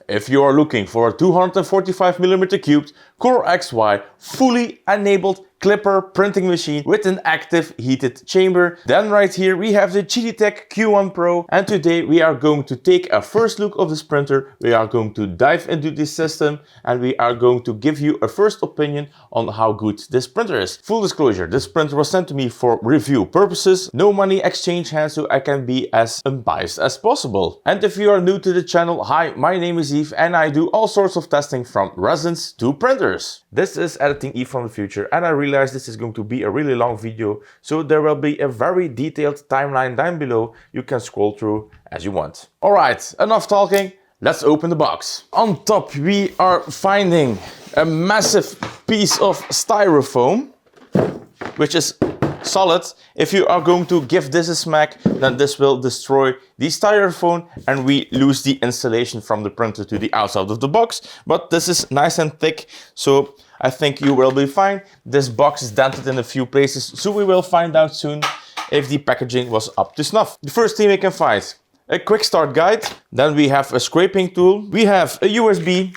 If you are looking for a 245mm cubed Core XY fully enabled clipper printing machine with an active heated chamber, then right here we have the QIDI Q1 PRO, and today we are going to take a first look of this printer. We are going to dive into this system and we are going to give you a first opinion on how good this printer is. Full disclosure, this printer was sent to me for review purposes, no money exchange hands, so I can be as unbiased as possible. And if you are new to the channel, hi, my name is Yves and I do all sorts of testing from resins to printers. This is Editing Yves from the future, and I realize this is going to be a really long video, so there will be a very detailed timeline down below you can scroll through as you want. Alright, enough talking, let's open the box. On top we are finding a massive piece of styrofoam, which is solid. If you are going to give this a smack, then this will destroy the styrofoam and we lose the insulation from the printer to the outside of the box. But this is nice and thick, so I think you will be fine. This box is dented in a few places, so we will find out soon if the packaging was up to snuff. The first thing we can find, a quick start guide. Then we have a scraping tool. We have a USB.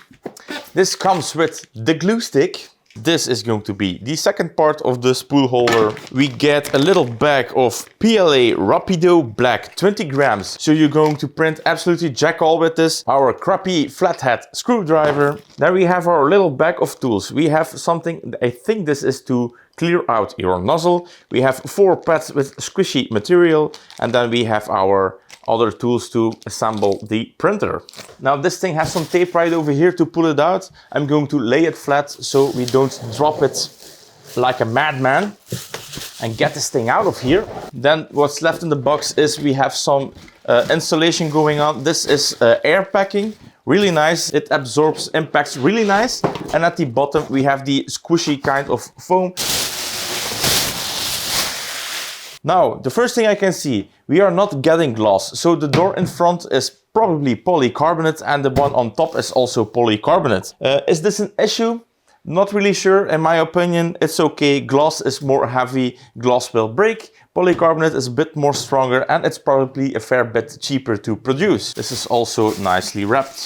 This comes with the glue stick. This is going to be the second part of the spool holder. We get a little bag of PLA Rapido Black 20 grams. So you're going to print absolutely jack all with this. Our crappy flathead screwdriver. Then we have our little bag of tools. We have something, I think this is to clear out your nozzle. We have 4 pads with squishy material. And then we have our other tools to assemble the printer. Now this thing has some tape right over here to pull it out. I'm going to lay it flat so we don't drop it like a madman and get this thing out of here. Then what's left in the box is we have some insulation going on. This is air packing, really nice. It absorbs impacts really nice. And at the bottom we have the squishy kind of foam. Now, the first thing I can see, we are not getting gloss. So the door in front is probably polycarbonate and the one on top is also polycarbonate. Is this an issue? Not really sure. In my opinion, it's okay. Gloss is more heavy, gloss will break. Polycarbonate is a bit more stronger and it's probably a fair bit cheaper to produce. This is also nicely wrapped.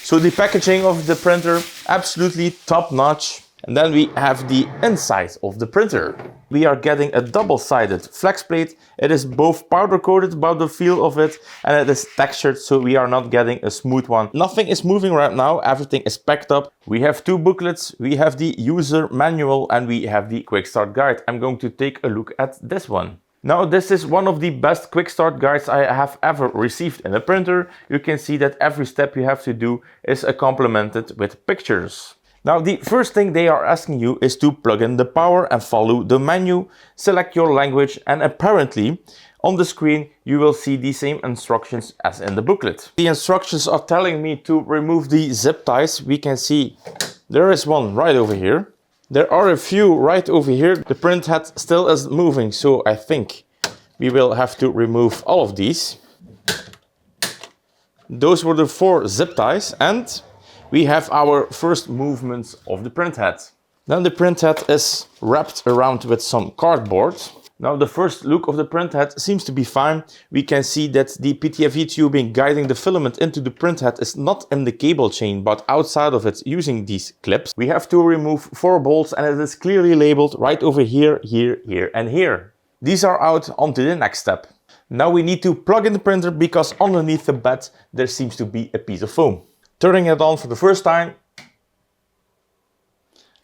So the packaging of the printer, absolutely top notch. And then we have the inside of the printer. We are getting a double-sided flex plate. It is both powder coated about the feel of it and it is textured, so we are not getting a smooth one. Nothing is moving right now, everything is packed up. We have 2 booklets, we have the user manual and we have the quick start guide. I'm going to take a look at this one. Now this is one of the best quick start guides I have ever received in a printer. You can see that every step you have to do is complemented with pictures. Now the first thing they are asking you is to plug in the power and follow the menu, select your language, and apparently on the screen you will see the same instructions as in the booklet. The instructions are telling me to remove the zip ties. We can see there is one right over here. There are a few right over here. The print head still is moving, so I think we will have to remove all of these. Those were the 4 zip ties and we have our first movements of the print head. Then the print head is wrapped around with some cardboard. Now the first look of the print head seems to be fine. We can see that the PTFE tubing guiding the filament into the print head is not in the cable chain but outside of it using these clips. We have to remove 4 bolts and it is clearly labeled right over here, here, here and here. These are out onto the next step. Now we need to plug in the printer because underneath the bed there seems to be a piece of foam. Turning it on for the first time,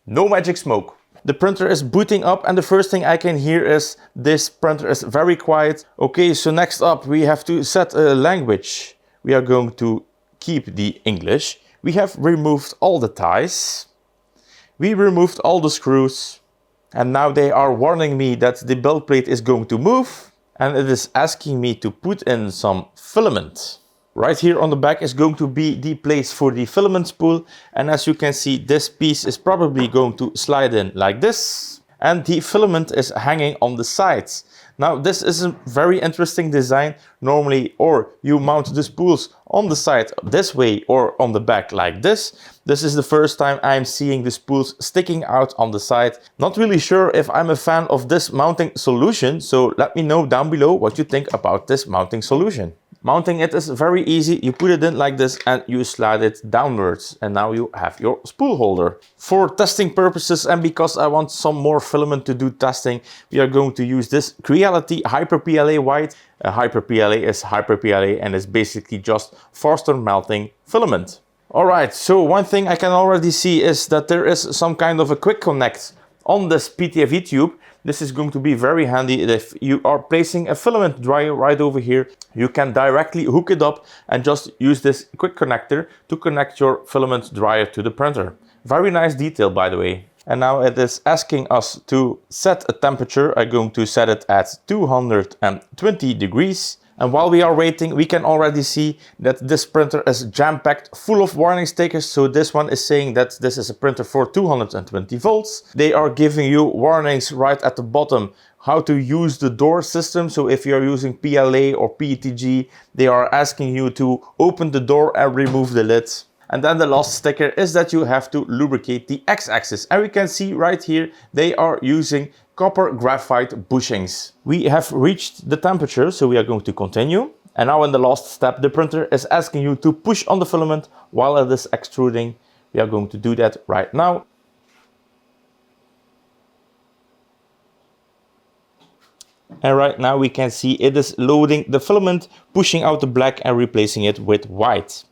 no magic smoke. The printer is booting up and the first thing I can hear is this printer is very quiet. Okay, so next up we have to set a language. We are going to keep the English. We have removed all the ties. We removed all the screws. And now they are warning me that the belt plate is going to move. And it is asking me to put in some filament. Right here on the back is going to be the place for the filament spool. And as you can see, this piece is probably going to slide in like this. And the filament is hanging on the sides. Now this is a very interesting design. Normally, or you mount the spools on the side this way or on the back like this. This is the first time I'm seeing the spools sticking out on the side. Not really sure if I'm a fan of this mounting solution, so let me know down below what you think about this mounting solution. Mounting it is very easy. You put it in like this and you slide it downwards. And now you have your spool holder. For testing purposes and because I want some more filament to do testing, we are going to use this QIDI Hyper PLA white. Hyper PLA is Hyper PLA and is basically just faster melting filament. Alright, so one thing I can already see is that there is some kind of a quick connect on this PTFE tube. This is going to be very handy if you are placing a filament dryer right over here. You can directly hook it up and just use this quick connector to connect your filament dryer to the printer. Very nice detail, by the way. And now it is asking us to set a temperature. I'm going to set it at 220 degrees. And while we are waiting, we can already see that this printer is jam-packed full of warning stickers. So this one is saying that this is a printer for 220 volts. They are giving you warnings right at the bottom how to use the door system. So if you're using PLA or PETG, they are asking you to open the door and remove the lid. And then the last sticker is that you have to lubricate the x-axis. And we can see right here, they are using copper graphite bushings. We have reached the temperature, so we are going to continue. And now in the last step, the printer is asking you to push on the filament while it is extruding. We are going to do that right now. And right now we can see it is loading the filament, pushing out the black and replacing it with white.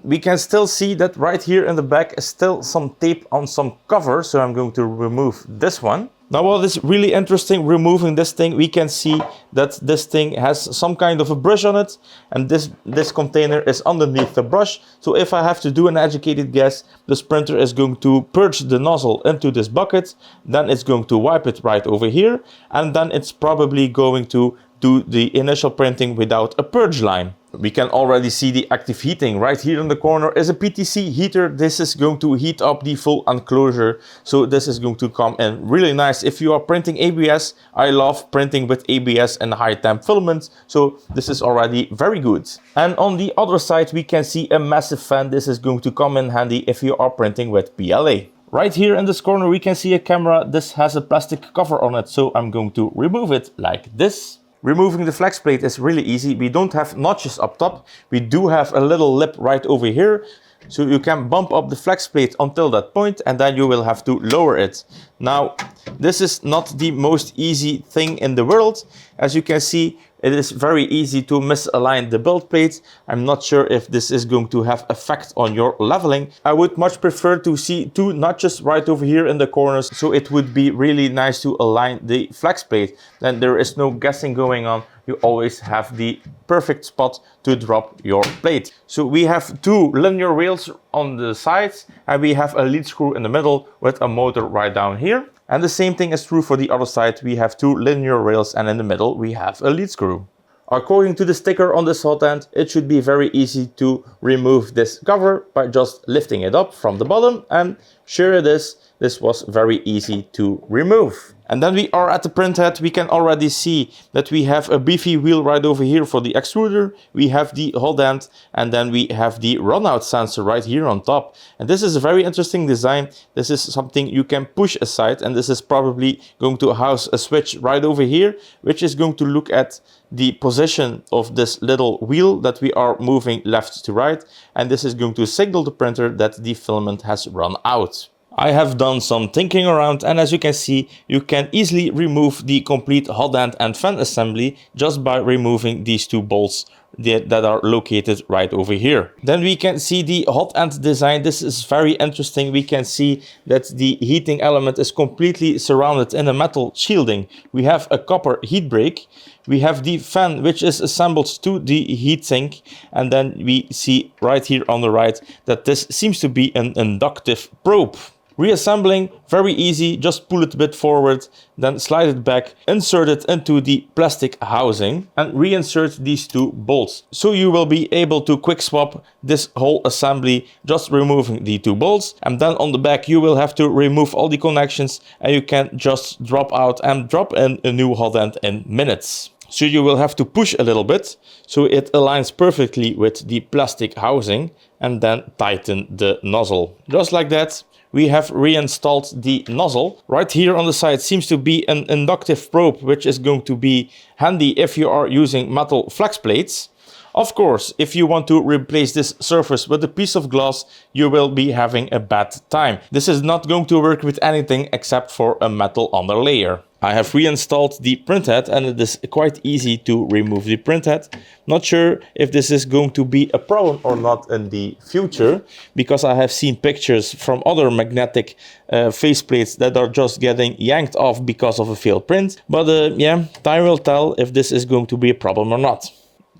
We can still see that right here in the back is still some tape on some cover, so I'm going to remove this one. Now what is really interesting, removing this thing, we can see that this thing has some kind of a brush on it, and this container is underneath the brush. So if I have to do an educated guess, this printer is going to purge the nozzle into this bucket, then it's going to wipe it right over here, and then it's probably going to do the initial printing without a purge line. We can already see the active heating. Right here in the corner is a PTC heater. This is going to heat up the full enclosure. So this is going to come in really nice. If you are printing ABS, I love printing with ABS and high temp filaments. So this is already very good. And on the other side, we can see a massive fan. This is going to come in handy if you are printing with PLA. Right here in this corner, we can see a camera. This has a plastic cover on it. So I'm going to remove it like this. Removing the flex plate is really easy. We don't have notches up top. We do have a little lip right over here. So you can bump up the flex plate until that point and then you will have to lower it. Now, this is not the most easy thing in the world. As you can see, it is very easy to misalign the build plate. I'm not sure if this is going to have effect on your leveling. I would much prefer to see two notches right over here in the corners. So it would be really nice to align the flex plate. Then there is no guessing going on. You always have the perfect spot to drop your plate. So we have two linear rails on the sides and we have a lead screw in the middle with a motor right down here. And the same thing is true for the other side. We have two linear rails and in the middle we have a lead screw. According to the sticker on this hot end, it should be very easy to remove this cover by just lifting it up from the bottom, and sure it is, this was very easy to remove. And then we are at the print head. We can already see that we have a beefy wheel right over here for the extruder. We have the hot end and then we have the runout sensor right here on top. And this is a very interesting design. This is something you can push aside, and this is probably going to house a switch right over here, which is going to look at the position of this little wheel that we are moving left to right. And this is going to signal the printer that the filament has run out. I have done some thinking around, and as you can see, you can easily remove the complete hot end and fan assembly just by removing these two bolts that are located right over here. Then we can see the hot end design. This is very interesting. We can see that the heating element is completely surrounded in a metal shielding. We have a copper heat break. We have the fan, which is assembled to the heatsink, and then we see right here on the right that this seems to be an inductive probe. Reassembling, very easy, just pull it a bit forward, then slide it back, insert it into the plastic housing and reinsert these two bolts. So you will be able to quick swap this whole assembly, just removing the two bolts. And then on the back you will have to remove all the connections and you can just drop out and drop in a new hot end in minutes. So you will have to push a little bit so it aligns perfectly with the plastic housing and then tighten the nozzle. Just like that. We have reinstalled the nozzle. Right here on the side seems to be an inductive probe, which is going to be handy if you are using metal flex plates. Of course, if you want to replace this surface with a piece of glass, you will be having a bad time. This is not going to work with anything except for a metal underlayer. I have reinstalled the printhead and it is quite easy to remove the printhead. Not sure if this is going to be a problem or not in the future, because I have seen pictures from other magnetic faceplates that are just getting yanked off because of a failed print. But yeah, time will tell if this is going to be a problem or not.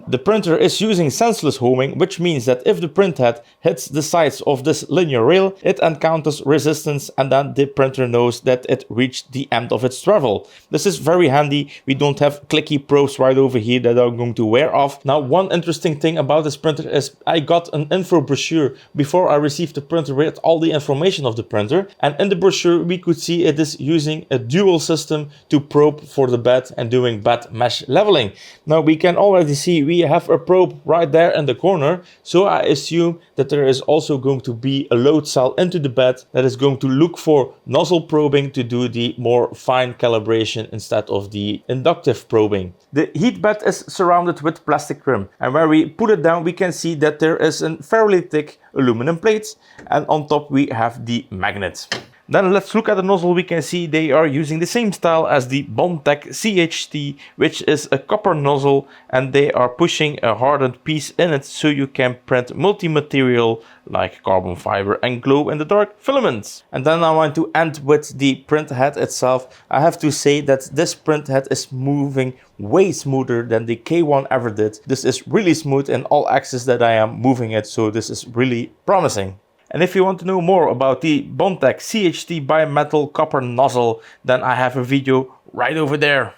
The printer is using senseless homing, which means that if the printhead hits the sides of this linear rail, it encounters resistance and then the printer knows that it reached the end of its travel. This is very handy. We don't have clicky probes right over here that are going to wear off. Now, one interesting thing about this printer is I got an info brochure before I received the printer with all the information of the printer. And in the brochure, we could see it is using a dual system to probe for the bed and doing bed mesh leveling. Now, we can already see we have a probe right there in the corner, so I assume that there is also going to be a load cell into the bed that is going to look for nozzle probing to do the more fine calibration instead of the inductive probing. The heat bed is surrounded with plastic rim, and where we put it down we can see that there is a fairly thick aluminum plate, and on top we have the magnet. Then let's look at the nozzle. We can see they are using the same style as the Bondtech CHT, which is a copper nozzle, and they are pushing a hardened piece in it so you can print multi-material like carbon fiber and glow-in-the-dark filaments. And then I want to end with the print head itself. I have to say that this print head is moving way smoother than the K1 ever did. This is really smooth in all axes that I am moving it, so this is really promising. And if you want to know more about the Bondtech CHT bimetal copper nozzle, then I have a video right over there.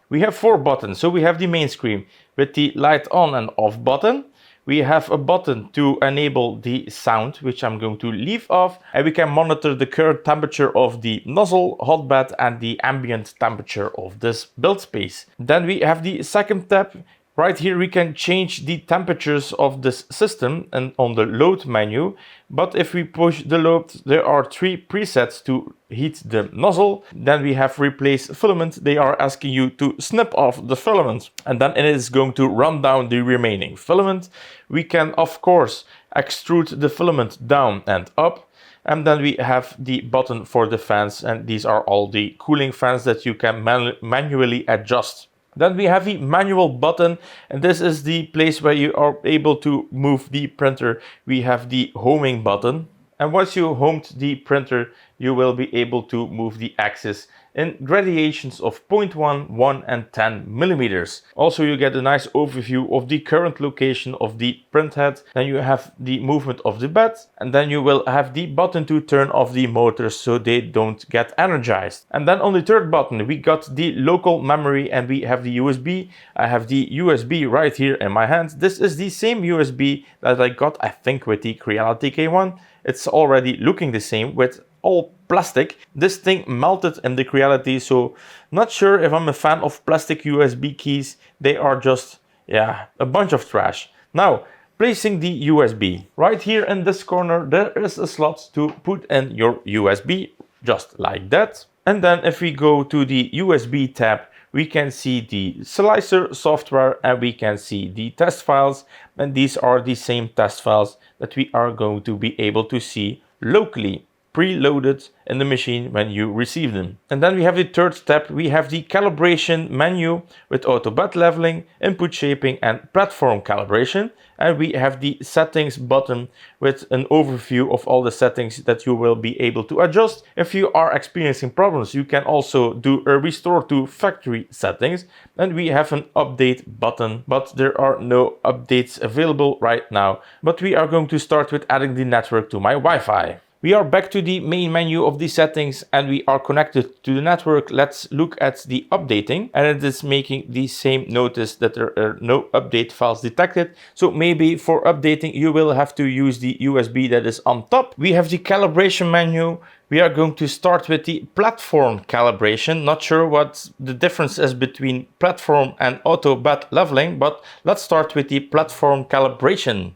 We have 4 buttons. So we have the main screen with the light on and off button. We have a button to enable the sound, which I'm going to leave off. And we can monitor the current temperature of the nozzle, hotbed, and the ambient temperature of this build space. Then we have the second tab. Right here we can change the temperatures of this system and on the load menu, but if we push the load there are 3 presets to heat the nozzle. Then we have replace filament. They are asking you to snip off the filament and then it is going to run down the remaining filament. We can of course extrude the filament down and up. And then we have the button for the fans, and these are all the cooling fans that you can manually adjust. Then we have the manual button, and this is the place where you are able to move the printer. We have the homing button, and once you homed the printer, you will be able to move the axis in gradations of 0.1, 1 and 10 millimeters. Also, you get a nice overview of the current location of the printhead. Then you have the movement of the bed, and then you will have the button to turn off the motors so they don't get energized. And then on the third button, we got the local memory and we have the USB. I have the USB right here in my hand. This is the same USB that I got, I think, with the QIDI Q1. It's already looking the same with all plastic. This thing melted in the QIDI, so not sure if I'm a fan of plastic USB keys. They are just, yeah, a bunch of trash. Now, placing the USB. Right here in this corner, there is a slot to put in your USB, just like that. And then if we go to the USB tab, we can see the slicer software and we can see the test files. And these are the same test files that we are going to be able to see locally, preloaded in the machine when you receive them. And then we have the third step. We have the calibration menu with auto bed leveling, input shaping and platform calibration. And we have the settings button with an overview of all the settings that you will be able to adjust. If you are experiencing problems, you can also do a restore to factory settings. And we have an update button, but there are no updates available right now. But we are going to start with adding the network to my Wi-Fi. We are back to the main menu of the settings and we are connected to the network. Let's look at the updating, and it is making the same notice that there are no update files detected. So maybe for updating you will have to use the USB that is on top. We have the calibration menu. We are going to start with the platform calibration. Not sure what the difference is between platform and auto bed leveling, but let's start with the platform calibration.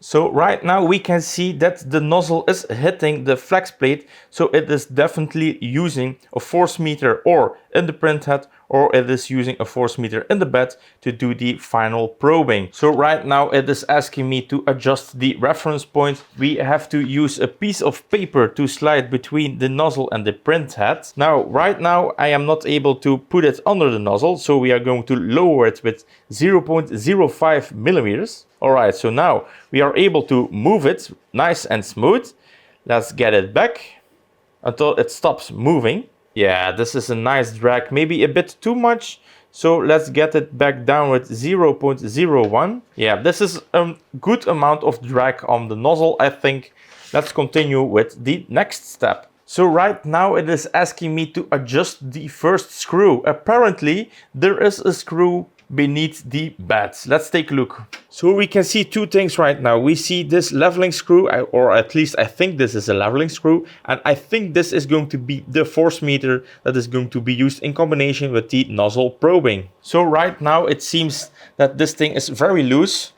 So right now we can see that the nozzle is hitting the flex plate, so it is definitely using a force meter or in the print head, or it is using a force meter in the bed to do the final probing. So right now it is asking me to adjust the reference point. We have to use a piece of paper to slide between the nozzle and the print head. Now, right now I am not able to put it under the nozzle, so we are going to lower it with 0.05 millimeters. Alright, so now we are able to move it nice and smooth. Let's get it back until it stops moving. Yeah, this is a nice drag, maybe a bit too much. So let's get it back down with 0.01. Yeah, this is a good amount of drag on the nozzle, I think. Let's continue with the next step. So right now it is asking me to adjust the first screw. Apparently there is a screw beneath the bed. Let's take a look. So we can see two things right now. We see this leveling screw, or at least I think this is a leveling screw, and I think this is going to be the force meter that is going to be used in combination with the nozzle probing. So right now it seems that this thing is very loose.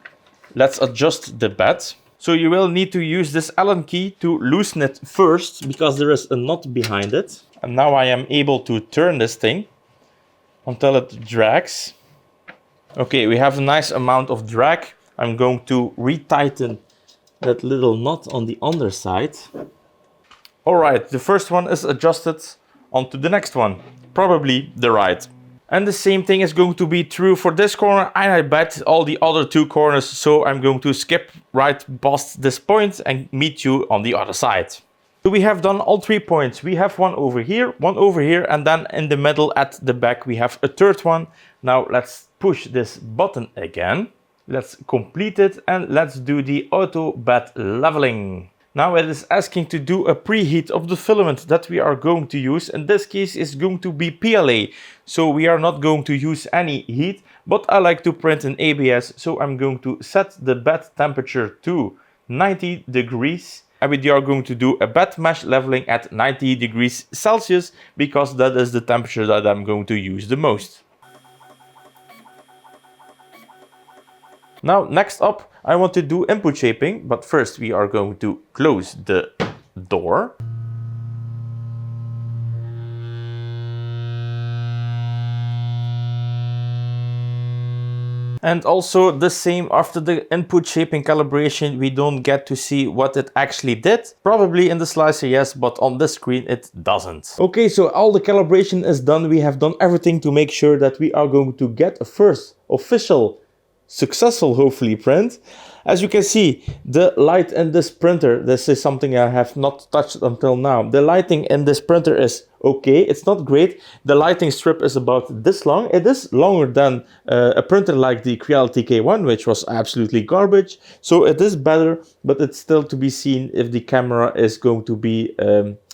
Let's adjust the bed. So you will need to use this Allen key to loosen it first, because there is a knot behind it. And now I am able to turn this thing until it drags. Okay, we have a nice amount of drag. I'm going to retighten that little knot on the underside. All right, the first one is adjusted onto the next one, probably the right. And the same thing is going to be true for this corner, and I bet all the other two corners. So I'm going to skip right past this point and meet you on the other side. So we have done all 3 points. We have one over here, and then in the middle at the back we have a third one. Now let's push this button again. Let's complete it and let's do the auto bed leveling. Now it is asking to do a preheat of the filament that we are going to use. In this case is going to be PLA. So we are not going to use any heat, but I like to print in ABS. So I'm going to set the bed temperature to 90 degrees. And we are going to do a bed mesh leveling at 90 degrees Celsius, because that is the temperature that I'm going to use the most. Now, next up, I want to do input shaping, but first we are going to close the door. And also the same after the input shaping calibration, we don't get to see what it actually did. Probably in the slicer, yes, but on the screen it doesn't. Okay, so all the calibration is done. We have done everything to make sure that we are going to get a first official, successful, hopefully, print. As you can see, the light in this printer, this is something I have not touched until now. The lighting in this printer is okay, it's not great. The lighting strip is about this long. It is longer than a printer like the QIDI Q1, which was absolutely garbage. So it is better, but it's still to be seen if the camera is going to be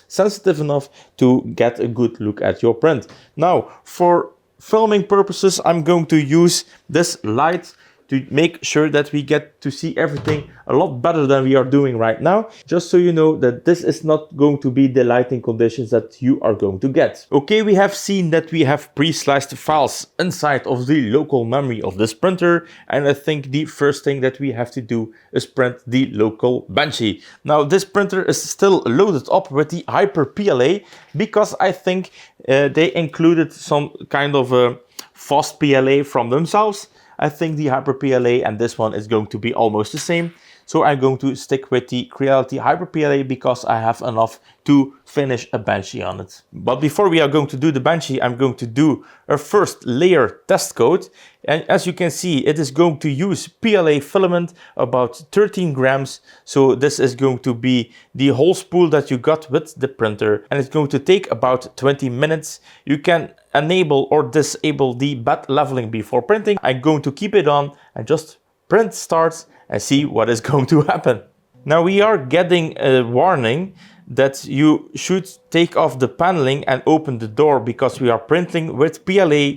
sensitive enough to get a good look at your print. Now, for filming purposes, I'm going to use this light to make sure that we get to see everything a lot better than we are doing right now. Just so you know that this is not going to be the lighting conditions that you are going to get. Okay, we have seen that we have pre-sliced files inside of the local memory of this printer. And I think the first thing that we have to do is print the local benchy. Now, this printer is still loaded up with the Hyper PLA, because I think they included some kind of a fast PLA from themselves. I think the Hyper PLA and this one is going to be almost the same. So I'm going to stick with the QIDI Hyper PLA because I have enough to finish a benchy on it. But before we are going to do the benchy, I'm going to do a first layer test coat. And as you can see, it is going to use PLA filament, about 13 grams. So this is going to be the whole spool that you got with the printer. And it's going to take about 20 minutes. You can enable or disable the bed leveling before printing. I'm going to keep it on and just print starts and see what is going to happen. Now we are getting a warning that you should take off the paneling and open the door because we are printing with PLA.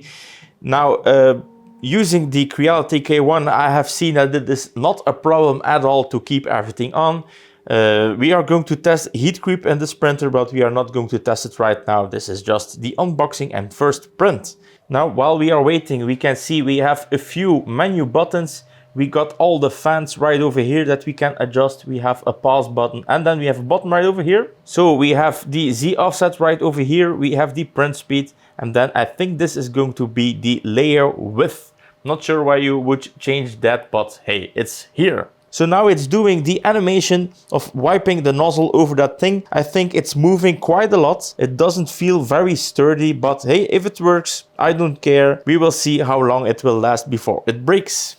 Now, using the QIDI Q1, I have seen that it is not a problem at all to keep everything on. We are going to test heat creep in this printer, but we are not going to test it right now. This is just the unboxing and first print. Now, while we are waiting, we can see we have a few menu buttons. We got all the fans right over here that we can adjust. We have a pause button and then we have a button right over here. So we have the Z offset right over here. We have the print speed and then I think this is going to be the layer width. Not sure why you would change that, but hey, it's here. So now it's doing the animation of wiping the nozzle over that thing. I think it's moving quite a lot. It doesn't feel very sturdy, but hey, if it works, I don't care. We will see how long it will last before it breaks.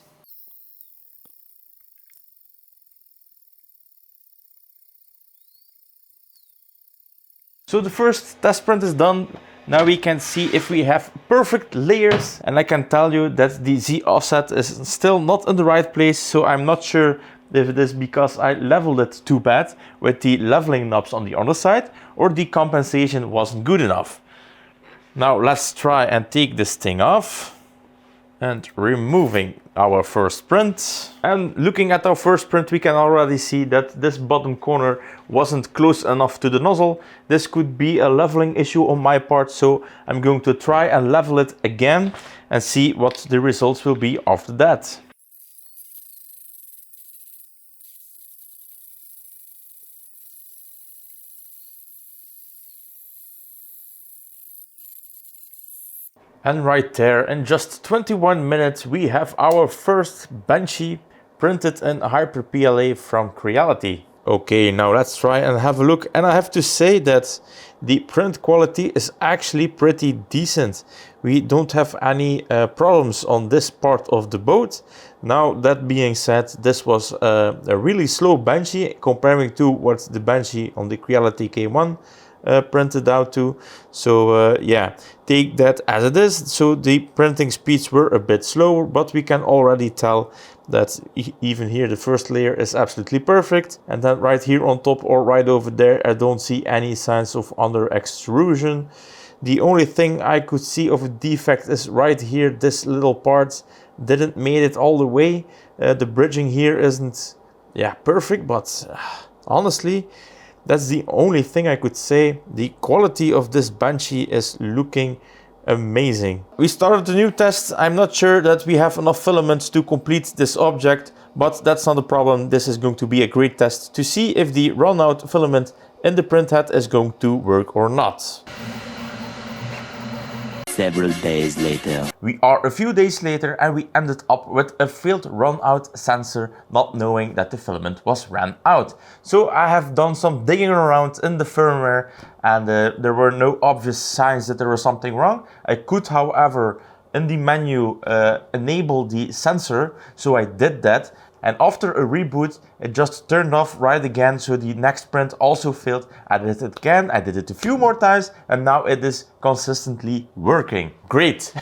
So the first test print is done. Now we can see if we have perfect layers, and I can tell you that the Z offset is still not in the right place, so I'm not sure if it is because I leveled it too bad with the leveling knobs on the other side or the compensation wasn't good enough. Now let's try and take this thing off and removing our first print. And looking at our first print, we can already see that this bottom corner wasn't close enough to the nozzle. This could be a leveling issue on my part, so I'm going to try and level it again and see what the results will be after that. And right there, in just 21 minutes, we have our first benchy printed in Hyper PLA from QIDI. Okay, now let's try and have a look. And I have to say that the print quality is actually pretty decent. We don't have any problems on this part of the boat. Now, that being said, this was a really slow benchy comparing to what the benchy on the QIDI Q1 printed out to. So yeah, take that as it is. So the printing speeds were a bit slower, but we can already tell that even here the first layer is absolutely perfect, and then right here on top or right over there I don't see any signs of under extrusion. The only thing I could see of a defect is right here. This little part didn't made it all the way. The bridging here isn't perfect, but honestly that's the only thing I could say. The quality of this benchy is looking amazing. We started a new test. I'm not sure that we have enough filaments to complete this object, but that's not a problem. This is going to be a great test to see if the runout filament in the print head is going to work or not. Several days later. We are a few days later and we ended up with a failed runout sensor, not knowing that the filament was ran out. So I have done some digging around in the firmware and there were no obvious signs that there was something wrong. I could, however, in the menu enable the sensor, so I did that. And after a reboot, it just turned off right again, so the next print also failed. I did it again, I did it a few more times, and now it is consistently working. Great!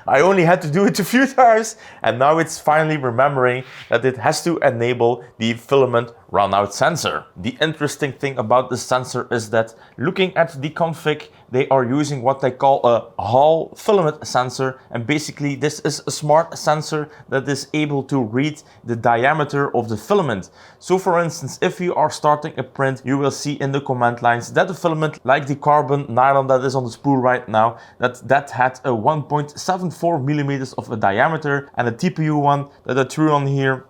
I only had to do it a few times, and now it's finally remembering that it has to enable the filament runout sensor. The interesting thing about this sensor is that looking at the config, they are using what they call a Hall filament sensor, and basically this is a smart sensor that is able to read the diameter of the filament. So for instance, if you are starting a print, you will see in the command lines that the filament, like the carbon nylon that is on the spool right now, that had a 1.74 millimeters of a diameter, and the TPU one that I threw on here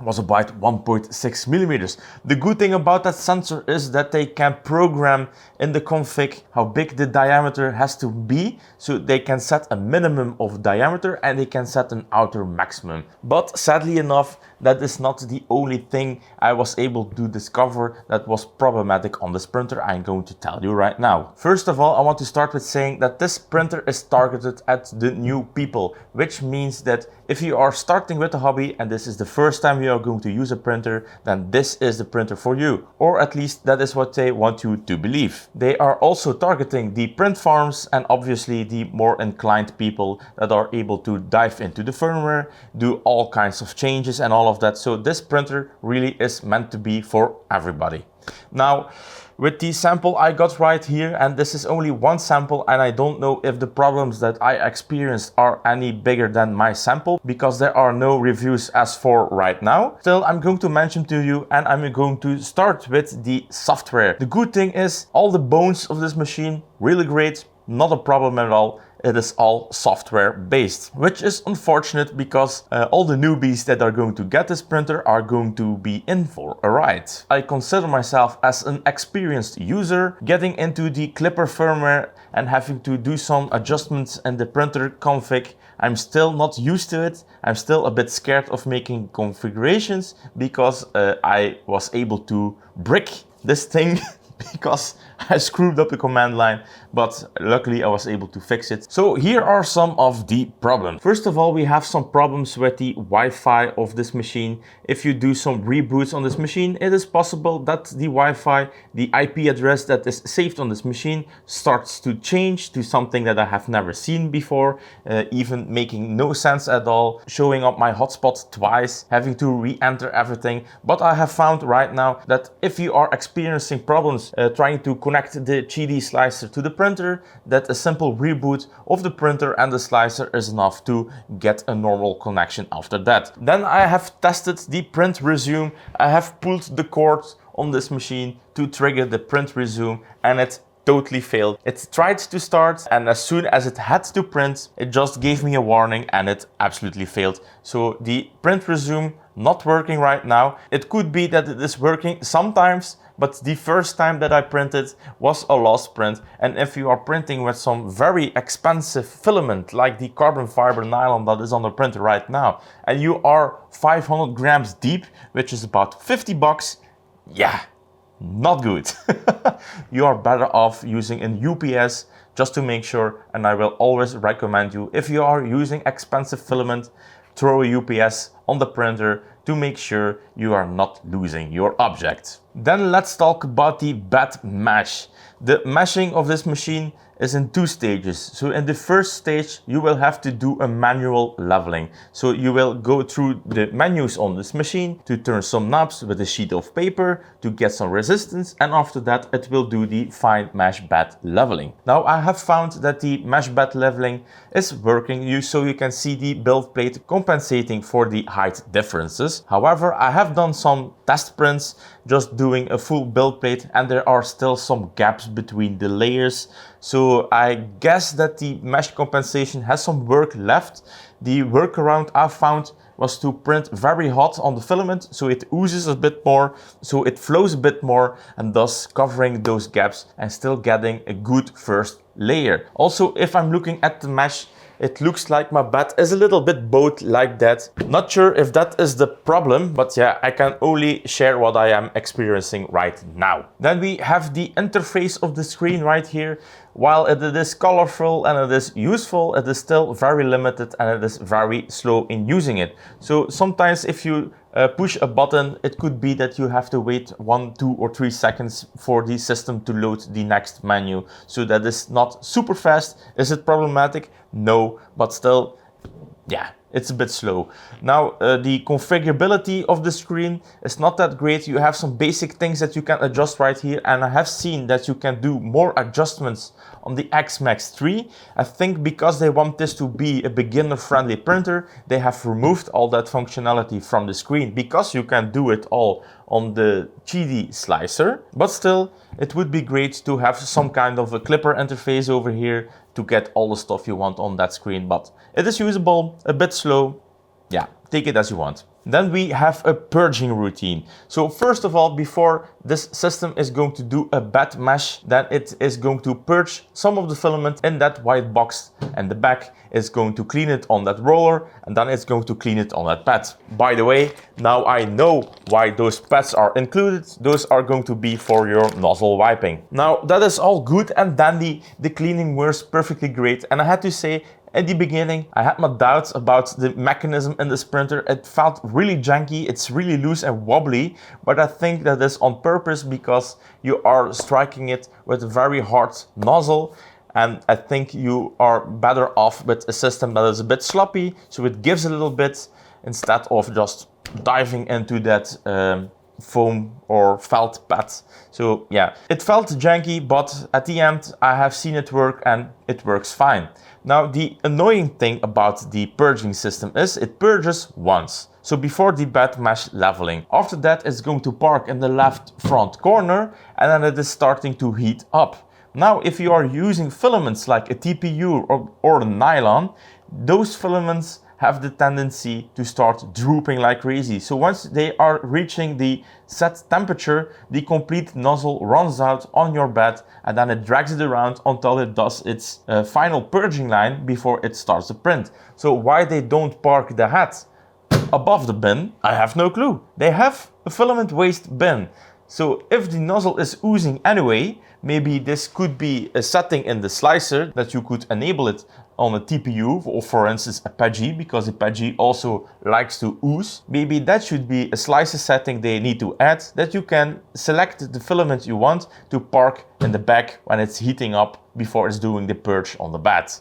was about 1.6 millimeters. The good thing about that sensor is that they can program in the config how big the diameter has to be, so they can set a minimum of diameter and they can set an outer maximum. But sadly enough, that is not the only thing I was able to discover that was problematic on this printer. I'm going to tell you right now. First of all, I want to start with saying that this printer is targeted at the new people, which means that if you are starting with a hobby and this is the first time you are going to use a printer, then this is the printer for you. Or at least that is what they want you to believe. They are also targeting the print farms and obviously the more inclined people that are able to dive into the firmware, do all kinds of changes and all of that. So this printer really is meant to be for everybody. Now, with the sample I got right here, and this is only one sample, and I don't know if the problems that I experienced are any bigger than my sample because there are no reviews as for right now. Still, I'm going to mention to you, and I'm going to start with the software. The good thing is all the bones of this machine, really great, not a problem at all. it is all software based, which is unfortunate because all the newbies that are going to get this printer are going to be in for a ride. I consider myself as an experienced user. Getting into the Clipper firmware and having to do some adjustments in the printer config, I'm still not used to it. I'm still a bit scared of making configurations because I was able to brick this thing because I screwed up the command line, but luckily I was able to fix it. So here are some of the problems. First of all, we have some problems with the Wi-Fi of this machine. If you do some reboots on this machine, it is possible that the Wi-Fi, the IP address that is saved on this machine, starts to change to something that I have never seen before, even making no sense at all, showing up my hotspot twice, having to re-enter everything. But I have found right now that if you are experiencing problems trying to connect the QIDI slicer to the printer, that a simple reboot of the printer and the slicer is enough to get a normal connection after that. Then I have tested the print resume. I have pulled the cord on this machine to trigger the print resume and it totally failed. It tried to start and as soon as it had to print, it just gave me a warning and it absolutely failed. So the print resume not working right now. It could be that it is working sometimes, but the first time that I printed was a lost print. And if you are printing with some very expensive filament, like the carbon fiber nylon that is on the printer right now, and you are 500 grams deep, which is about 50 bucks, yeah, not good. You are better off using an UPS just to make sure, and I will always recommend you, if you are using expensive filament, throw a UPS on the printer to make sure you are not losing your object. Then let's talk about the bed mesh. The meshing of this machine is in two stages. So in the first stage, you will have to do a manual leveling. So you will go through the menus on this machine to turn some knobs with a sheet of paper to get some resistance. And after that, it will do the fine mesh bed leveling. Now I have found that the mesh bed leveling is working, so you can see the build plate compensating for the height differences. However, I have done some test prints just doing a full build plate and there are still some gaps between the layers. So I guess that the mesh compensation has some work left. The workaround I found was to print very hot on the filament so it oozes a bit more, so it flows a bit more, and thus covering those gaps and still getting a good first layer. Also, if I'm looking at the mesh, it looks like my bed is a little bit bowed like that. Not sure if that is the problem, but yeah, I can only share what I am experiencing right now. Then we have the interface of the screen right here. While it is colorful and it is useful, it is still very limited and it is very slow in using it. So sometimes if you push a button, it could be that you have to wait 1, 2 or 3 seconds for the system to load the next menu. So that is not super fast. Is it problematic? No, but still, yeah, it's a bit slow. Now, the configurability of the screen is not that great. You have some basic things that you can adjust right here, and I have seen that you can do more adjustments on the X-Max 3. I think because they want this to be a beginner-friendly printer, they have removed all that functionality from the screen because you can do it all on the QIDI slicer. But still, it would be great to have some kind of a clipper interface over here to get all the stuff you want on that screen, but it is usable, a bit slow. Yeah, take it as you want. Then we have a purging routine. So first of all, before this system is going to do a bed mesh, then it is going to purge some of the filament in that white box, and the back is going to clean it on that roller, and then it's going to clean it on that pad. By the way, now I know why those pads are included. Those are going to be for your nozzle wiping. Now that is all good and dandy. The cleaning works perfectly great, and I had to say, at the beginning, I had my doubts about the mechanism in this printer. It felt really janky, it's really loose and wobbly, but I think that is on purpose because you are striking it with a very hard nozzle, and I think you are better off with a system that is a bit sloppy, so it gives a little bit instead of just diving into that foam or felt pad. So yeah, it felt janky, but at the end I have seen it work and it works fine. Now the annoying thing about the purging system is it purges once. So before the bed mesh leveling. After that it's going to park in the left front corner and then it is starting to heat up. Now, if you are using filaments like a TPU or a nylon, those filaments have the tendency to start drooping like crazy. So once they are reaching the set temperature, the complete nozzle runs out on your bed and then it drags it around until it does its final purging line before it starts to print. So why they don't park the head above the bin, I have no clue. They have a filament waste bin. So if the nozzle is oozing anyway, maybe this could be a setting in the slicer that you could enable it on a TPU or for instance a PETG, because a PETG also likes to ooze. Maybe that should be a slicer setting they need to add, that you can select the filament you want to park in the back when it's heating up before it's doing the purge on the bed.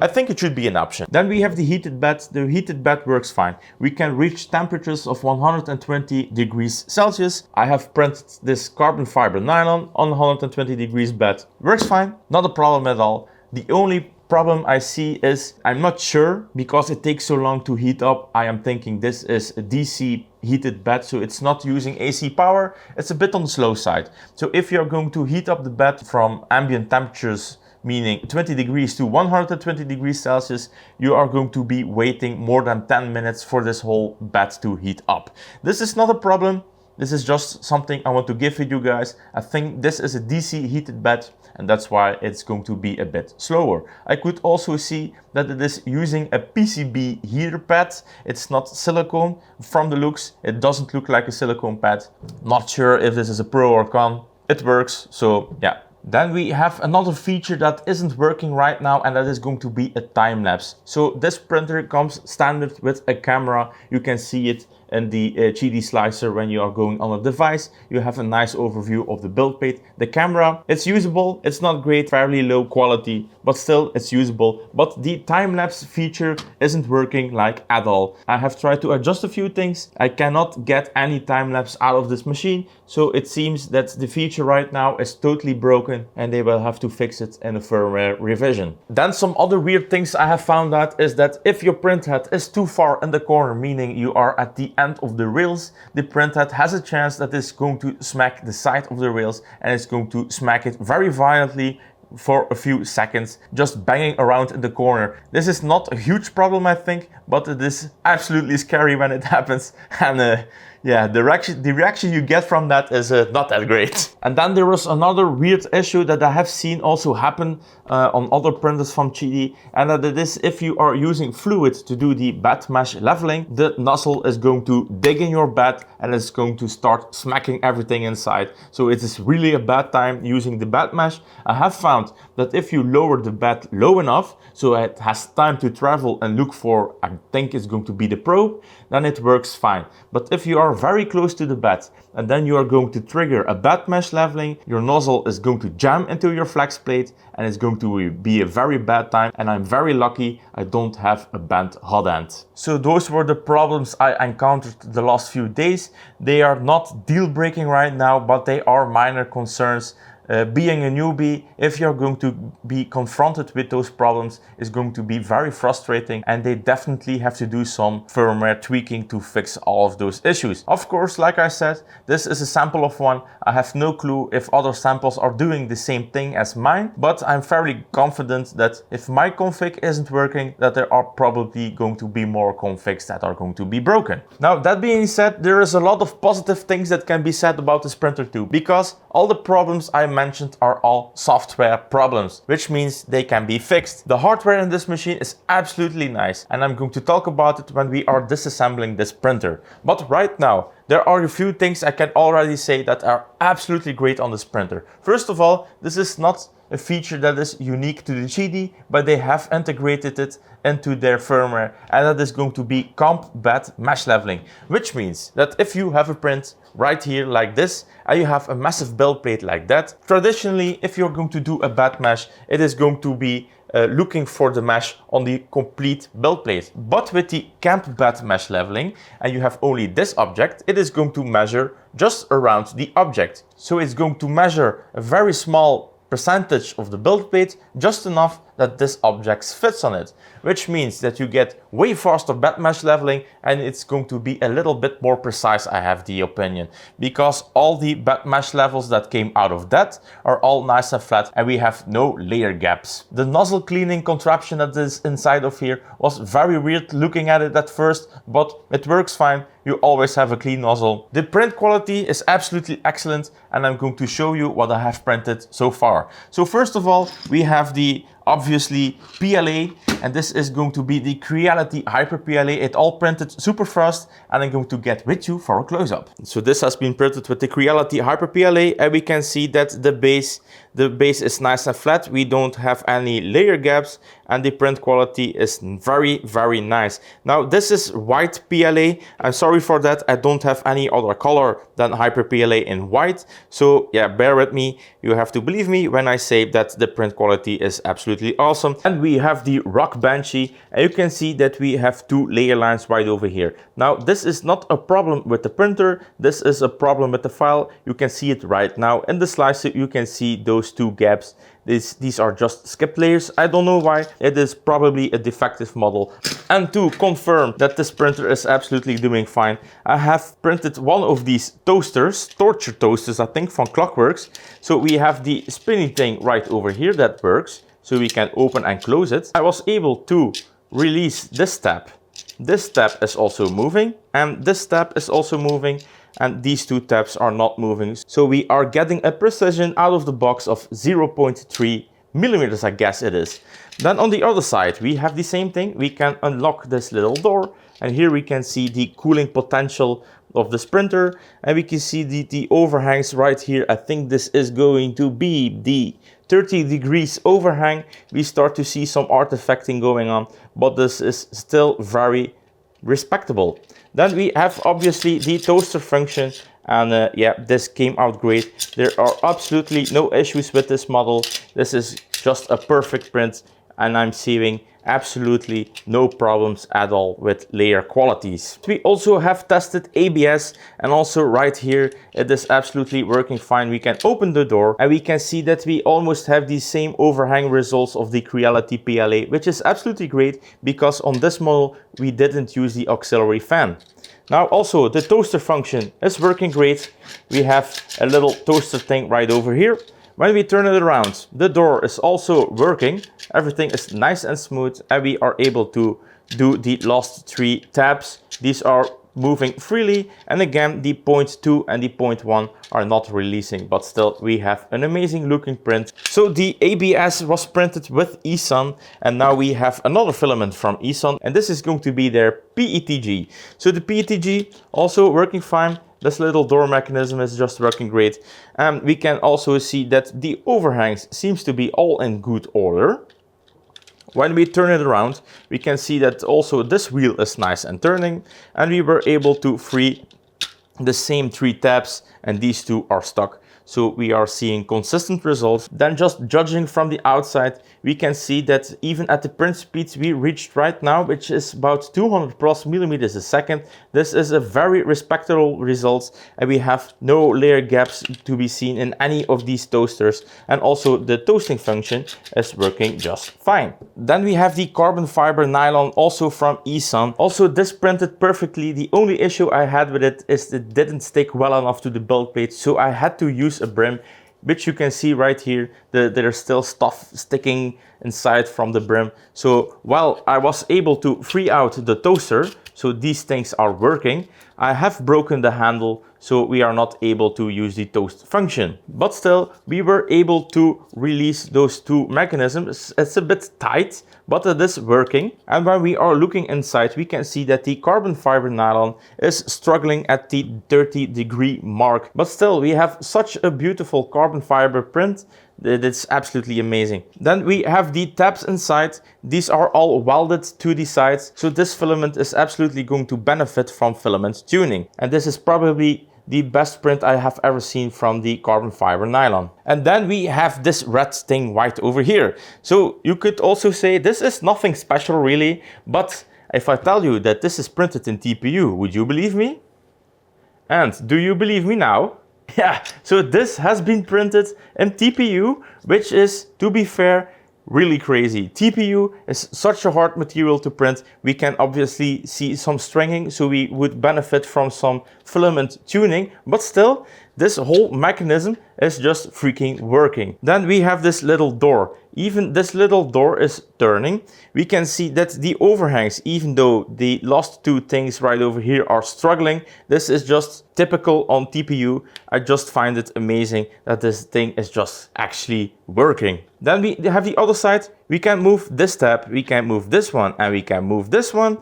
I think it should be an option. Then we have the heated bed. The heated bed works fine. We can reach temperatures of 120 degrees Celsius. I have printed this carbon fiber nylon on 120 degrees bed. Works fine, not a problem at all. The only problem I see is I'm not sure because it takes so long to heat up. I am thinking this is a DC heated bed, so it's not using AC power. It's a bit on the slow side. So if you're going to heat up the bed from ambient temperatures, meaning 20 degrees to 120 degrees Celsius, you are going to be waiting more than 10 minutes for this whole bed to heat up. This is not a problem. This is just something I want to give you guys. I think this is a DC heated bed and that's why it's going to be a bit slower. I could also see that it is using a PCB heater pad. It's not silicone. From the looks, it doesn't look like a silicone pad. Not sure if this is a pro or con. It works, so yeah. Then we have another feature that isn't working right now, and that is going to be a time lapse. So this printer comes standard with a camera. You can see it in the QIDI slicer when you are going on a device. You have a nice overview of the build plate. The camera, it's usable. It's not great, fairly low quality, but still it's usable. But the time lapse feature isn't working like at all. I have tried to adjust a few things. I cannot get any time lapse out of this machine. So it seems that the feature right now is totally broken and they will have to fix it in a firmware revision. Then some other weird things I have found out is that if your print head is too far in the corner, meaning you are at the end of the rails, the print head has a chance that it's going to smack the side of the rails and it's going to smack it very violently for a few seconds, just banging around in the corner. This is not a huge problem, I think, but it is absolutely scary when it happens. And yeah, the reaction you get from that is not that great. And then there was another weird issue that I have seen also happen on other printers from QIDI, and that it is if you are using fluid to do the bed mesh leveling, the nozzle is going to dig in your bed and it's going to start smacking everything inside. So it is really a bad time using the bed mesh. I have found that if you lower the bed low enough, so it has time to travel and look for, I think it's going to be the probe, then it works fine. But if you are very close to the bed and then you are going to trigger a bed mesh leveling, your nozzle is going to jam into your flex plate and it's going to be a very bad time. And I'm very lucky I don't have a bent hot end. So those were the problems I encountered the last few days. They are not deal breaking right now, but they are minor concerns. Being a newbie, if you're going to be confronted with those problems, is going to be very frustrating, and they definitely have to do some firmware tweaking to fix all of those issues. Of course, like I said, this is a sample of one. I have no clue if other samples are doing the same thing as mine, but I'm fairly confident that if my config isn't working, that there are probably going to be more configs that are going to be broken. Now, that being said, there is a lot of positive things that can be said about this printer too, because all the problems I mentioned are all software problems, which means they can be fixed. The hardware in this machine is absolutely nice, and I'm going to talk about it when we are disassembling this printer. But right now, there are a few things I can already say that are absolutely great on this printer. First of all, this is not a feature that is unique to the QIDI, but they have integrated it into their firmware, and that is going to be comp bed mesh leveling, which means that if you have a print right here like this and you have a massive build plate like that, traditionally if you're going to do a bed mesh, it is going to be looking for the mesh on the complete build plate. But with the camp bed mesh leveling, and you have only this object, it is going to measure just around the object. So it's going to measure a very small percentage of the build plate, just enough that this object fits on it, which means that you get way faster bed mesh leveling and it's going to be a little bit more precise, I have the opinion, because all the bed mesh levels that came out of that are all nice and flat and we have no layer gaps. The nozzle cleaning contraption that is inside of here was very weird looking at it at first, but it works fine. You always have a clean nozzle. The print quality is absolutely excellent and I'm going to show you what I have printed so far. So first of all, we have the obviously PLA, and this is going to be the QIDI Hyper PLA. It all printed super fast and I'm going to get with you for a close-up. So this has been printed with the QIDI Hyper PLA and we can see that the base is nice and flat. We don't have any layer gaps and the print quality is very, very nice. Now this is white PLA. I'm sorry for that. I don't have any other color than Hyper PLA in white. So yeah, bear with me. You have to believe me when I say that the print quality is absolutely awesome. And we have the rock benchy and you can see that we have two layer lines right over here. Now this is not a problem with the printer. This is a problem with the file. You can see it right now in the slicer. You can see those two gaps. These are just skip layers. I don't know why. It is probably a defective model. And to confirm that this printer is absolutely doing fine, I have printed one of these toasters, torture toasters, I think from Clockworks. So we have the spinny thing right over here that works. So we can open and close it. I was able to release this tab. This tab is also moving and this tab is also moving. And these two tabs are not moving. So we are getting a precision out of the box of 0.3 millimeters, I guess it is. Then on the other side, we have the same thing. We can unlock this little door and here we can see the cooling potential of this printer and we can see the overhangs right here. I think this is going to be the 30 degrees overhang. We start to see some artifacting going on, but this is still very respectable. Then we have obviously the toaster function and yeah, this came out great. There are absolutely no issues with this model. This is just a perfect print and I'm seeing absolutely no problems at all with layer qualities. We also have tested ABS and also right here it is absolutely working fine. We can open the door and we can see that we almost have the same overhang results of the QIDI PLA, which is absolutely great because on this model we didn't use the auxiliary fan. Now also the toaster function is working great. We have a little toaster thing right over here. When we turn it around, the door is also working. Everything is nice and smooth and we are able to do the last three tabs. These are moving freely and again the 0.2 and the 0.1 are not releasing, but still we have an amazing looking print. So the ABS was printed with ESUN and now we have another filament from ESUN and this is going to be their PETG. So the PETG also working fine. This little door mechanism is just working great. And we can also see that the overhangs seems to be all in good order. When we turn it around, we can see that also this wheel is nice and turning and we were able to free the same three tabs and these two are stuck. So we are seeing consistent results. Then just judging from the outside, we can see that even at the print speeds we reached right now, which is about 200 plus millimeters a second, this is a very respectable result and we have no layer gaps to be seen in any of these toasters. And also the toasting function is working just fine. Then we have the carbon fiber nylon also from ESUN. Also this printed perfectly. The only issue I had with it is it didn't stick well enough to the build plate. So I had to use a brim, which you can see right here. There's still stuff sticking inside from the brim. So while I was able to free out the toaster, so these things are working, I have broken the handle, so we are not able to use the toast function. But still, we were able to release those two mechanisms. It's a bit tight, but it is working. And when we are looking inside, we can see that the carbon fiber nylon is struggling at the 30-degree mark. But still, we have such a beautiful carbon fiber print. It's absolutely amazing. Then we have the tabs inside. These are all welded to the sides. So this filament is absolutely going to benefit from filament tuning. And this is probably the best print I have ever seen from the carbon fiber nylon. And then we have this red thing right over here. So you could also say this is nothing special really, but if I tell you that this is printed in TPU, would you believe me? And do you believe me now? Yeah, so this has been printed in TPU, which is, to be fair, really crazy. TPU is such a hard material to print. We can obviously see some stringing, so we would benefit from some filament tuning, but still, this whole mechanism is just freaking working. Then we have this little door. Even this little door is turning. We can see that the overhangs, even though the last two things right over here are struggling, this is just typical on TPU. I just find it amazing that this thing is just actually working. Then we have the other side. We can move this tab, we can move this one, and we can move this one.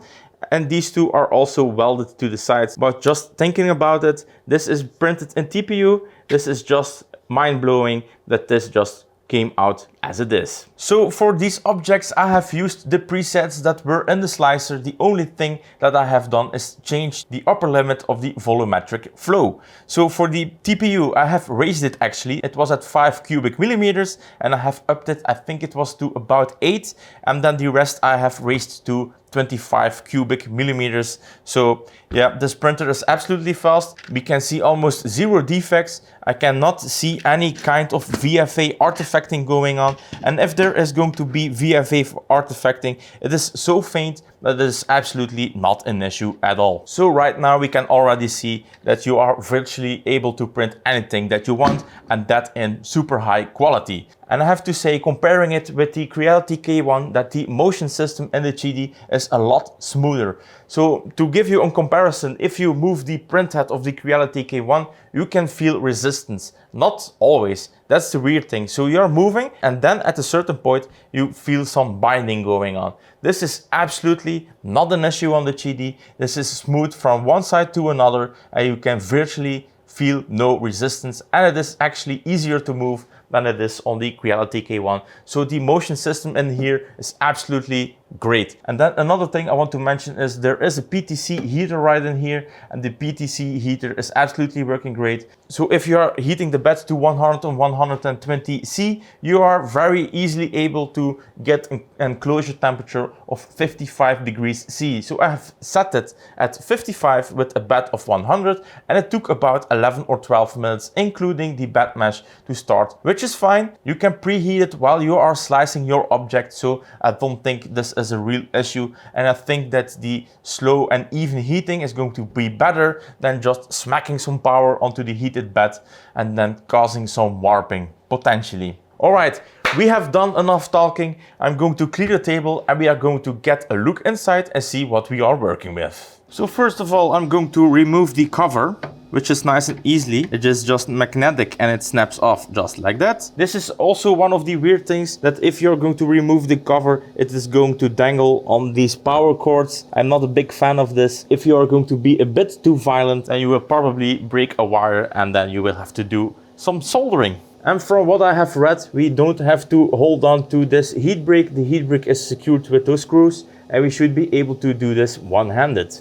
And these two are also welded to the sides. But just thinking about it, this is printed in TPU. This is just mind-blowing that this just came out as it is. So for these objects, I have used the presets that were in the slicer. The only thing that I have done is change the upper limit of the volumetric flow. So for the TPU, I have raised it actually. It was at 5 cubic millimeters and I have upped it, I think it was to about 8. And then the rest I have raised to 25 cubic millimeters. So yeah, this printer is absolutely fast. We can see almost 0 defects. I cannot see any kind of VFA artifacting going on. And if there is going to be VFA artifacting, it is so faint that it is absolutely not an issue at all. So right now we can already see that you are virtually able to print anything that you want, and that in super high quality. And I have to say, comparing it with the QIDI K1, that the motion system in the QIDI is a lot smoother. So to give you a comparison, if you move the print head of the QIDI K1, you can feel resistance. Not always. That's the weird thing. So you're moving and then at a certain point you feel some binding going on. This is absolutely not an issue on the QIDI. This is smooth from one side to another and you can virtually feel no resistance, and it is actually easier to move than it is on the QIDI K1. So the motion system in here is absolutely great. And then another thing I want to mention is there is a PTC heater right in here, and the PTC heater is absolutely working great. So if you are heating the bed to 100 and 120 C, you are very easily able to get an enclosure temperature of 55 degrees C. So I have set it at 55 with a bed of 100, and it took about 11 or 12 minutes, including the bed mesh, to start, which is fine. You can preheat it while you are slicing your object, so I don't think this is a real issue, and I think that the slow and even heating is going to be better than just smacking some power onto the heated bed and then causing some warping, potentially. Alright, we have done enough talking. I'm going to clear the table and we are going to get a look inside and see what we are working with. So first of all, I'm going to remove the cover, which is nice and easily. It is just magnetic and it snaps off just like that. This is also one of the weird things, that if you're going to remove the cover, it is going to dangle on these power cords. I'm not a big fan of this. If you are going to be a bit too violent, then you will probably break a wire and then you will have to do some soldering. And from what I have read, we don't have to hold on to this heat brake. The heat brake is secured with those screws and we should be able to do this one-handed.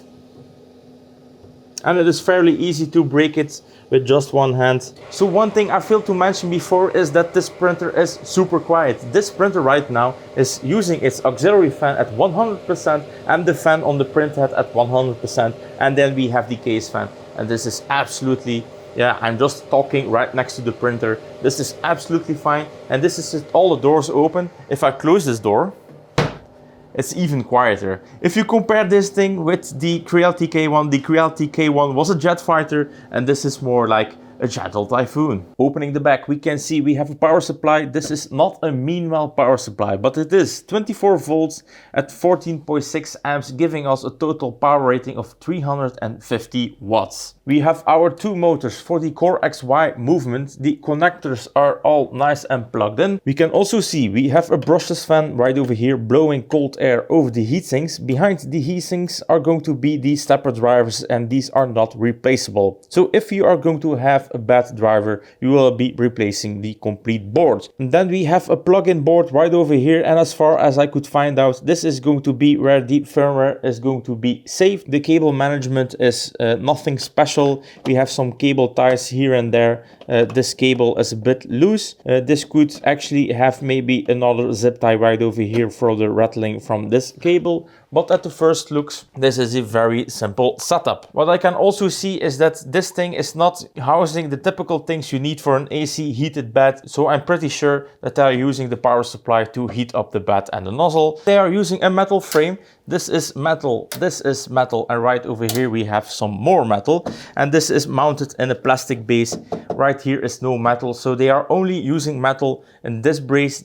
And it is fairly easy to break it with just one hand. So one thing I failed to mention before is that this printer is super quiet. This printer right now is using its auxiliary fan at 100% and the fan on the print head at 100%. And then we have the case fan. And this is absolutely, yeah, I'm just talking right next to the printer. This is absolutely fine. And this is with all the doors open. If I close this door, it's even quieter. If you compare this thing with the QIDI K1 was a jet fighter, and this is more like a gentle typhoon. Opening the back, we can see we have a power supply. This is not a Meanwell power supply, but it is 24 volts at 14.6 amps, giving us a total power rating of 350 watts. We have our two motors for the Core XY movement. The connectors are all nice and plugged in. We can also see we have a brushless fan right over here blowing cold air over the heatsinks. Behind the heatsinks are going to be the stepper drivers, and these are not replaceable. So if you are going to have a bad driver, you will be replacing the complete board. And then we have a plug-in board right over here, and as far as I could find out, this is going to be where the firmware is going to be saved. The cable management is nothing special. We have some cable ties here and there. This cable is a bit loose. This could actually have maybe another zip tie right over here for the rattling from this cable. but at the first looks, this is a very simple setup. What I can also see is that this thing is not housing the typical things you need for an AC heated bed, so I'm pretty sure that they are using the power supply to heat up the bed and the nozzle. They are using a metal frame. This is metal, and right over here we have some more metal, and this is mounted in a plastic base. Right here is no metal, so they are only using metal in this brace,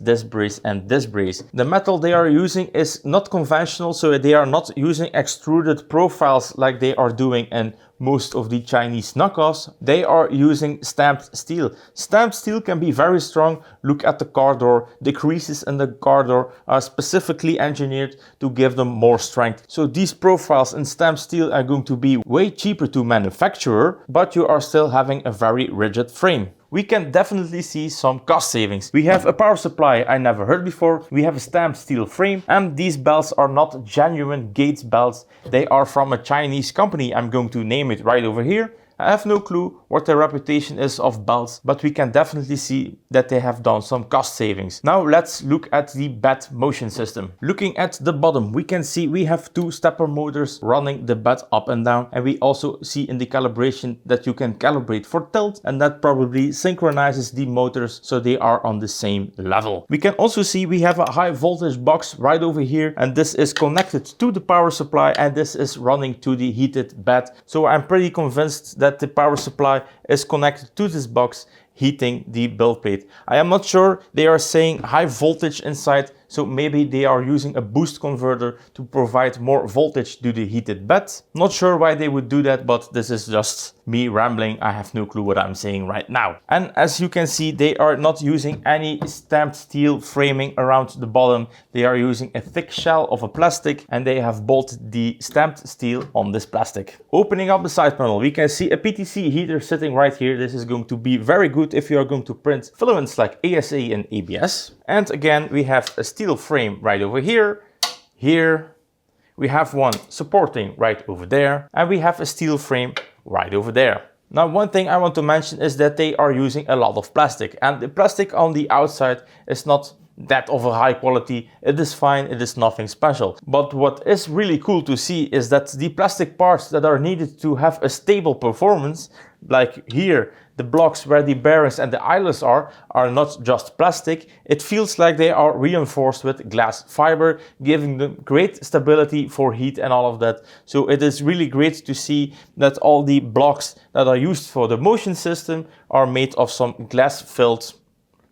and this brace. The metal they are using is not conventional, so they are not using extruded profiles like they are doing in most of the Chinese knockoffs. They are using stamped steel. Stamped steel can be very strong. Look at the car door. The creases in the car door are specifically engineered to give them more strength. So these profiles in stamped steel are going to be way cheaper to manufacture, but you are still having a very rigid frame. We can definitely see some cost savings. We have a power supply I never heard before. We have a stamped steel frame, and these belts are not genuine Gates belts. They are from a Chinese company. I'm going to name it right over here. I have no clue what their reputation is of belts, but we can definitely see that they have done some cost savings. Now let's look at the bed motion system. Looking at the bottom, we can see we have two stepper motors running the bed up and down, and we also see in the calibration that you can calibrate for tilt, and that probably synchronizes the motors so they are on the same level. We can also see we have a high voltage box right over here, and this is connected to the power supply, and this is running to the heated bed. So I'm pretty convinced that the power supply is connected to this box, heating the build plate. I am not sure. They are saying high voltage inside, so maybe they are using a boost converter to provide more voltage to the heated bed. Not sure why they would do that, but this is just me rambling. I have no clue what I'm saying right now. And as you can see, they are not using any stamped steel framing around the bottom. They are using a thick shell of a plastic, and they have bolted the stamped steel on this plastic. Opening up the side panel, we can see a PTC heater sitting right here. This is going to be very good if you are going to print filaments like ASA and ABS. And again, we have a steel frame right over here. Here we have one supporting right over there, and we have a steel frame right over there. Now, one thing I want to mention is that they are using a lot of plastic, and the plastic on the outside is not that of a high quality. It is fine, it is nothing special. But what is really cool to see is that the plastic parts that are needed to have a stable performance, like here, the blocks where the bearings and the eyelets are not just plastic. It feels like they are reinforced with glass fiber, giving them great stability for heat and all of that. So it is really great to see that all the blocks that are used for the motion system are made of some glass-filled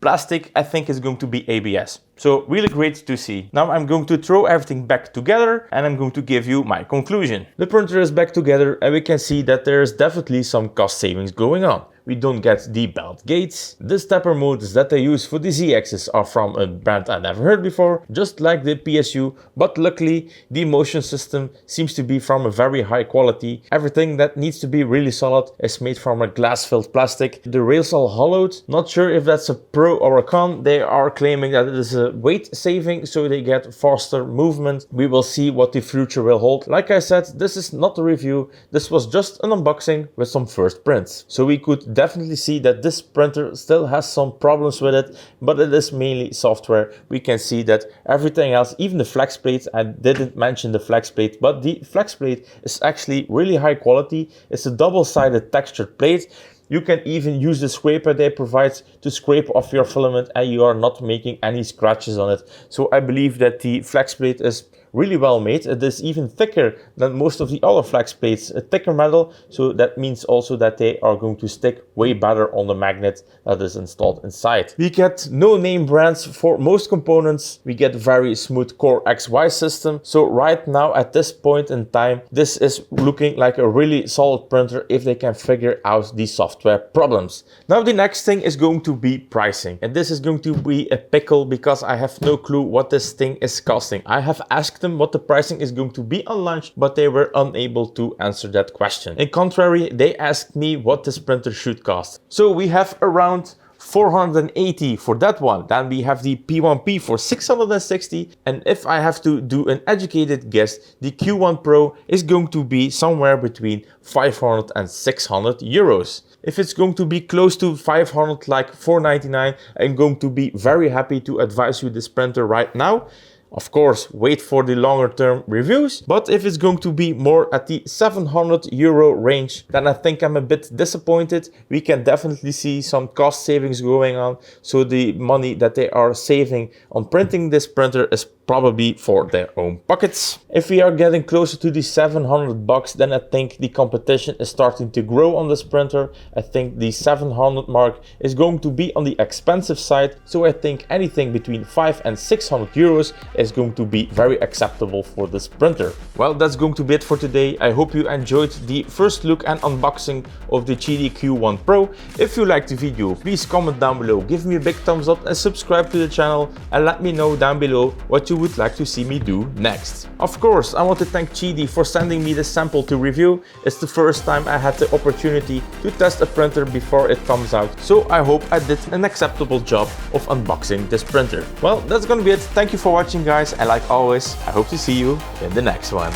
plastic. I think is going to be ABS. So really great to see. Now I'm going to throw everything back together, and I'm going to give you my conclusion. The printer is back together, and we can see that there is definitely some cost savings going on. We don't get the belt gates. The stepper motors that they use for the Z-axis are from a brand I never heard before, just like the PSU, but luckily the motion system seems to be from a very high quality. Everything that needs to be really solid is made from a glass-filled plastic. The rails are hollowed. Not sure if that's a pro or a con. They are claiming that it is a weight saving, so they get faster movement. We will see what the future will hold. Like I said, this is not a review. This was just an unboxing with some first prints. So we could definitely see that this printer still has some problems with it, but it is mainly software. We can see that everything else, even the flex plate, I didn't mention the flex plate, but the flex plate is actually really high quality. It's a double-sided textured plate. You can even use the scraper they provide to scrape off your filament, and you are not making any scratches on it. So I believe that the flex plate is really well made. It is even thicker than most of the other flex plates, a thicker metal, so that means also that they are going to stick way better on the magnet that is installed inside. We get no name brands for most components. We get very smooth Core XY system. So right now at this point in time, this is looking like a really solid printer if they can figure out the software problems. Now the next thing is going to be pricing, and this is going to be a pickle because I have no clue what this thing is costing. I have asked them what the pricing is going to be on launch, but they were unable to answer that question. In contrary, they asked me what this printer should cost. So we have around 480 for that one. Then we have the P1P for 660. And if I have to do an educated guess, the Q1 Pro is going to be somewhere between 500 and 600 euros. If it's going to be close to 500, like 499, I'm going to be very happy to advise you this printer right now. Of course, wait for the longer term reviews, but if it's going to be more at the 700 euro range, then I think I'm a bit disappointed. We can definitely see some cost savings going on, so the money that they are saving on printing this printer is probably for their own pockets. If we are getting closer to the 700 bucks, then I think the competition is starting to grow on this printer. I think the 700 mark is going to be on the expensive side, so I think anything between 500 and 600 euros is going to be very acceptable for this printer. Well, that's going to be it for today. I hope you enjoyed the first look and unboxing of the QIDI Q1 Pro. If you liked the video, please comment down below, give me a big thumbs up and subscribe to the channel, and let me know down below what you would like to see me do next. Of course, I want to thank QIDI for sending me this sample to review. It's the first time I had the opportunity to test a printer before it comes out, so I hope I did an acceptable job of unboxing this printer. Well, that's gonna be it. Thank you for watching, guys, and like always, I hope to see you in the next one.